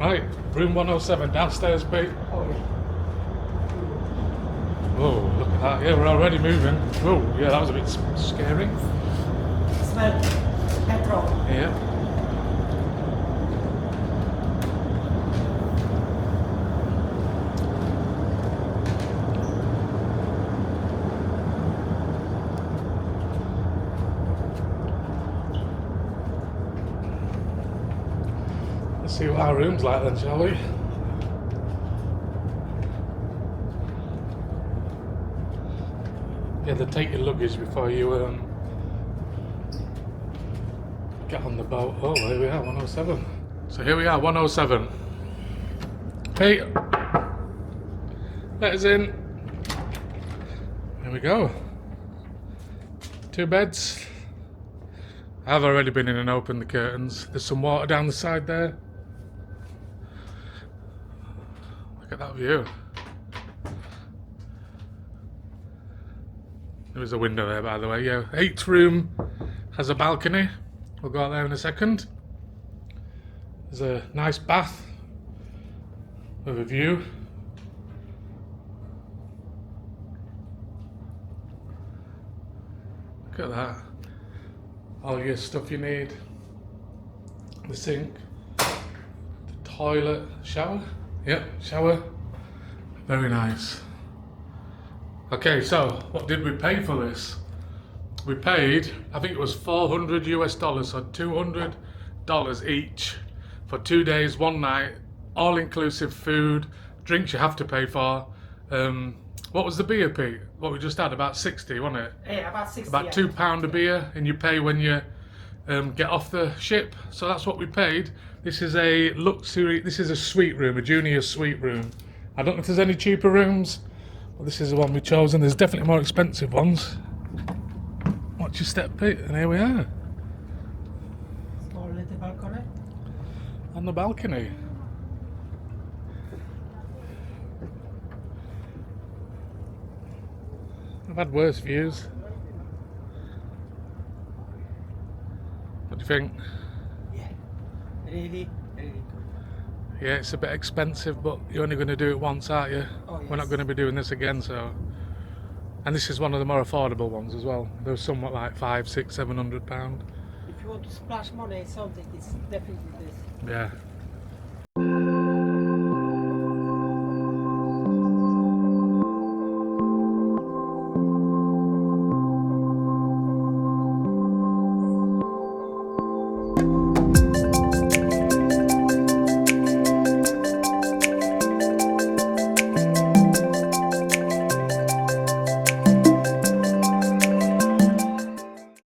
Right, room 107 downstairs, Pete. Oh, yeah. Oh, look at that. Yeah, we're already moving. Oh, yeah, that was a bit scary. Smell petrol. Yeah. Let's see what our room's like then, shall we? Yeah, they take your luggage before you get on the boat. Oh, here we are, 107. So here we are, 107. Pete, let us in. Here we go. 2 beds. I've already been in and opened the curtains. There's some water down the side there. Look at that view. There is a window there, by the way. Yeah, 8th room has a balcony. We'll go out there in a second. There's a nice bath with a view. Look at that. All your stuff you need. The sink, the toilet, shower. Yep, shower. Very nice. Okay, so what did we pay for this? We paid, I think it was $400 US, so $200 each for 2 days, 1 night, all-inclusive food, drinks you have to pay for. What was the beer, Pete? What we just had, about 60, wasn't it? Yeah, about 60. About £2 a beer, and you pay when you get off the ship. So that's what we paid. This is a luxury, this is a suite room, a junior suite room. I don't know if there's any cheaper rooms, but this is the one we've chosen. There's definitely more expensive ones. Watch your step, Pete, and here we are. Small little balcony. On the balcony. I've had worse views. What do you think? Yeah, really, really good. Yeah, it's a bit expensive, but you're only going to do it once, aren't you? Oh, yes. We're not going to be doing this again, so. And this is one of the more affordable ones as well. They're somewhat like £500, £600, £700. If you want to splash money, something, it's definitely this. Yeah.